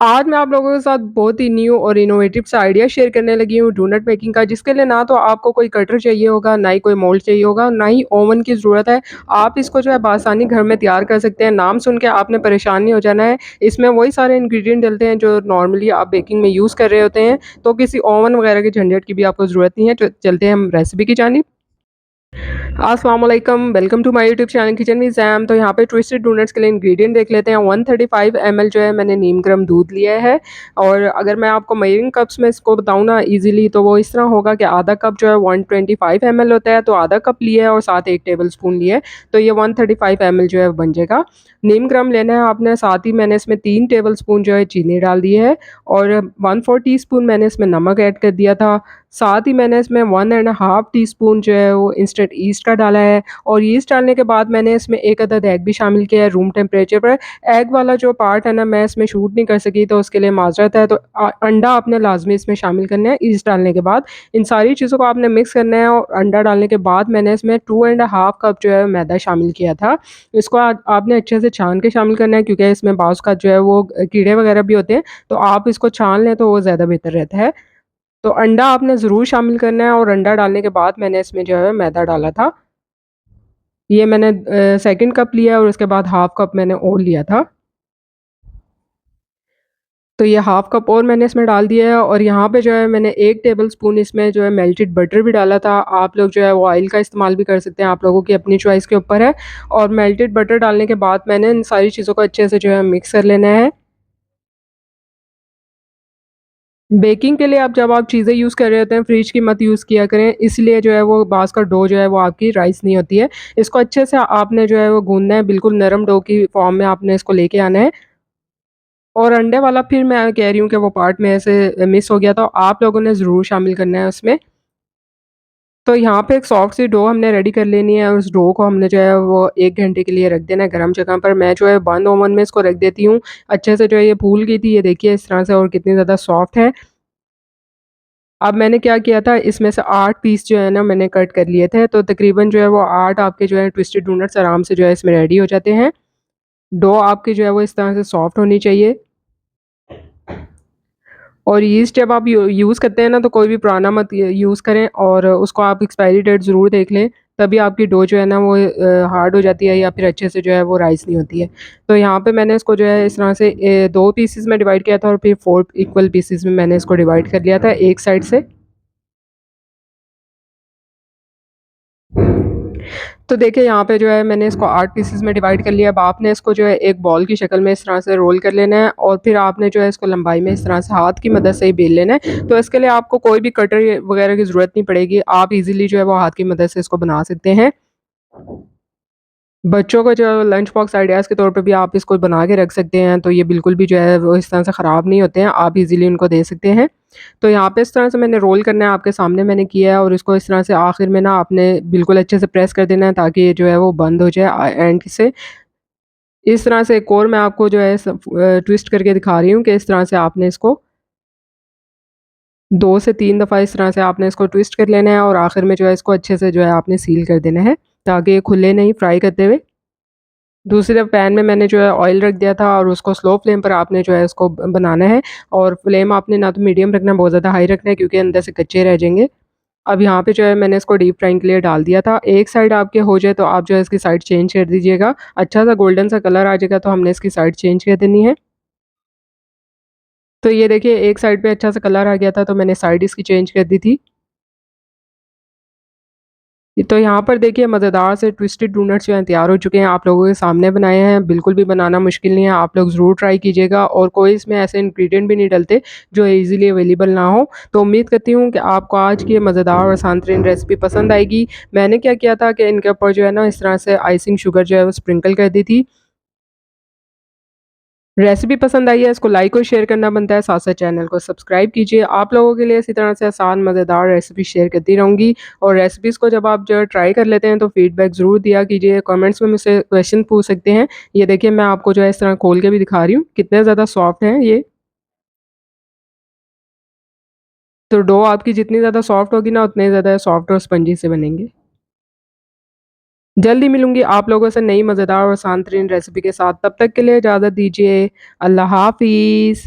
आज मैं आप लोगों के साथ बहुत ही न्यू और इनोवेटिव सा आइडिया शेयर करने लगी हूँ डोनट मेकिंग का, जिसके लिए ना तो आपको कोई कटर चाहिए होगा, ना ही कोई मोल्ड चाहिए होगा, ना ही ओवन की ज़रूरत है। आप इसको जो है बआसानी घर में तैयार कर सकते हैं। नाम सुन के आपने परेशान नहीं हो जाना है। इसमें वही सारे इंग्रीडिएंट डलते हैं जो नॉर्मली आप बेकिंग में यूज़ कर रहे होते हैं, तो किसी ओवन वगैरह के झंझट की भी आपको ज़रूरत नहीं है। तो चलते हैं हम रेसिपी की जानिब। अस्सलाम वालेकुम, welcome to my YouTube channel kitchen with Jam. तो यहाँ पे ट्विस्टेड डोनट्स के लिए इंग्रेडिएंट देख लेते हैं। 135 ml जो है मैंने नीम गर्म दूध लिया है। और अगर मैं आपको मेजरिंग कप्स में इसको बताऊँ ना इजीली, तो वो इस तरह होगा कि आधा कप जो है 125 ml होता है, तो आधा कप लिया है और साथ 1 टेबल स्पून लिया है, तो ये 135 ml जो है बन जाएगा। नीम गर्म लेना है आपने, साथ ही मैंने इसमें 3 टेबल स्पून जो है चीनी डाल दी है और 1/4 टीस्पून मैंने इसमें नमक ऐड कर दिया था। साथ ही मैंने इसमें 1 एंड हाफ टीस्पून जो है वो इंस्टेंट ईस्ट का डाला है और ईस्ट डालने के बाद मैंने इसमें 1 अदद एग भी शामिल किया है रूम टेम्परेचर पर। एग वाला जो पार्ट है ना, मैं इसमें शूट नहीं कर सकी, तो उसके लिए माज़रत है। तो अंडा आपने लाज़मी इसमें शामिल करना है ईस्ट डालने के बाद। इन सारी चीज़ों को आपने मिक्स करना है और अंडा डालने के बाद मैंने इसमें 2 एंड हाफ कप जो है मैदा शामिल किया था। इसको आपने अच्छे से छान के शामिल करना है, क्योंकि इसमें बाज़ का जो है वो कीड़े वगैरह भी होते हैं, तो आप इसको छान लें तो वो ज़्यादा बेहतर रहता है। तो अंडा आपने ज़रूर शामिल करना है और अंडा डालने के बाद मैंने इसमें जो है मैदा डाला था। ये मैंने सेकंड कप लिया और उसके बाद हाफ कप मैंने और लिया था। तो ये हाफ कप और मैंने इसमें डाल दिया है और यहाँ पे जो है मैंने 1 टेबल स्पून इसमें जो है मेल्टेड बटर भी डाला था। आप लोग जो है वो ऑयल का इस्तेमाल भी कर सकते हैं, आप लोगों की अपनी चॉइस के ऊपर है। और मेल्टेड बटर डालने के बाद मैंने इन सारी चीज़ों को अच्छे से जो है मिक्स कर लेना है। बेकिंग के लिए आप जब आप चीज़ें यूज़ कर रहे होते हैं, फ्रिज की मत यूज़ किया करें, इसलिए जो है वो बाँस का डो जो है वो आपकी राइस नहीं होती है। इसको अच्छे से आपने जो है वो गूँदना है, बिल्कुल नरम डो की फॉर्म में आपने इसको लेके आना है। और अंडे वाला फिर मैं कह रही हूँ कि वो पार्ट में ऐसे मिस हो गया, तो आप लोगों ने ज़रूर शामिल करना है उसमें। तो यहाँ पे एक सॉफ्ट सी डो हमने रेडी कर लेनी है और उस डो को हमने जो है वो 1 घंटे के लिए रख देना है गरम जगह पर। मैं जो है बंद ओवन में इसको रख देती हूँ। अच्छे से जो है ये फूल गई थी, ये देखिए इस तरह से, और कितनी ज़्यादा सॉफ्ट है। अब मैंने क्या किया था, इसमें से 8 पीस जो है ना मैंने कट कर लिए थे, तो तकरीबन जो है वो 8 आपके जो है ट्विस्टेड डोनट्स आराम से जो है इसमें रेडी हो जाते हैं। डो आपकी जो है वो इस तरह से सॉफ्ट होनी चाहिए। और यीस्ट जब आप यूज़ करते हैं ना, तो कोई भी पुराना मत यूज़ करें और उसको आप एक्सपायरी डेट ज़रूर देख लें, तभी आपकी डो जो है ना वो हार्ड हो जाती है या फिर अच्छे से जो है वो राइस नहीं होती है। तो यहाँ पे मैंने इसको जो है इस तरह से 2 पीसेज़ में डिवाइड किया था और फिर 4 इक्वल पीसेज़ में मैंने इसको डिवाइड कर लिया था एक साइड से। तो देखिए यहाँ पे जो है मैंने इसको 8 पीसेज़ में डिवाइड कर लिया। अब आपने इसको जो है एक बॉल की शक्ल में इस तरह से रोल कर लेना है और फिर आपने जो है इसको लंबाई में इस तरह से हाथ की मदद से ही बेल लेना है। तो इसके लिए आपको कोई भी कटर वगैरह की ज़रूरत नहीं पड़ेगी। आप इज़िली जो है वो हाथ की मदद से इसको बना सकते हैं। बच्चों को जो लंच बॉक्स आइडियाज़ के तौर पे भी आप इसको बना के रख सकते हैं, तो ये बिल्कुल भी जो है वो इस तरह से ख़राब नहीं होते हैं, आप इज़िली उनको दे सकते हैं। तो यहाँ पे इस तरह से मैंने रोल करना है, आपके सामने मैंने किया है और इसको इस तरह से आखिर में ना आपने बिल्कुल अच्छे से प्रेस कर देना है, ताकि ये जो है वो बंद हो जाए एंड से। इस तरह से एक और मैं आपको जो है ट्विस्ट करके दिखा रही हूँ कि इस तरह से आपने इसको 2 से 3 दफ़ा इस तरह से आपने इसको ट्विस्ट कर लेना है और आखिर में जो है इसको अच्छे से जो है आपने सील कर देना है, ताकि ये खुले नहीं फ्राई करते हुए। दूसरे पैन में मैंने जो है ऑयल रख दिया था और उसको स्लो फ्लेम पर आपने जो है इसको बनाना है। और फ्लेम आपने ना तो मीडियम रखना है, बहुत ज़्यादा हाई रखना है, क्योंकि अंदर से कच्चे रह जाएँगे। अब यहाँ पे जो है मैंने इसको डीप फ्राइंग के लिए डाल दिया था। एक साइड आपके हो जाए तो आप जो है इसकी साइड चेंज कर दीजिएगा। अच्छा-सा गोल्डन सा कलर आ जाएगा तो हमने इसकी साइड चेंज कर देनी है। तो ये देखिए एक साइड पे अच्छा-सा कलर आ गया था, तो मैंने साइड इसकी चेंज कर दी थी। तो यहाँ पर देखिए मज़ेदार से ट्विस्टेड डोनट्स जो हैं तैयार हो चुके हैं, आप लोगों के सामने बनाए हैं, बिल्कुल भी बनाना मुश्किल नहीं है, आप लोग ज़रूर ट्राई कीजिएगा और कोई इसमें ऐसे इंग्रीडिएंट भी नहीं डलते जो ईज़िली अवेलेबल ना हो। तो उम्मीद करती हूँ कि आपको आज की ये मज़ेदार और आसान तरीन रेसिपी पसंद आएगी। मैंने क्या किया था कि इनके ऊपर जो है ना इस तरह से आइसिंग शुगर जो है वो स्प्रिंकल कर दी थी। रेसिपी पसंद आई है, इसको लाइक और शेयर करना बनता है, साथ-साथ चैनल को सब्सक्राइब कीजिए। आप लोगों के लिए इसी तरह से आसान मज़ेदार रेसिपी शेयर करती रहूँगी और रेसिपीज़ को जब आप जो है ट्राई कर लेते हैं तो फीडबैक ज़रूर दिया कीजिए, कमेंट्स में मुझसे क्वेश्चन पूछ सकते हैं। ये देखिए मैं आपको जो है इस तरह खोल के भी दिखा रही हूँ, कितने ज़्यादा सॉफ्ट हैं ये। तो डो आपकी जितनी ज़्यादा सॉफ्ट होगी ना, उतने ज़्यादा सॉफ्ट और स्पंजी से बनेंगे। जल्दी मिलूँगी आप लोगों से नई मज़ेदार और आसान तरीन रेसिपी के साथ, तब तक के लिए इजाज़त दीजिए। अल्लाह हाफ़िज़।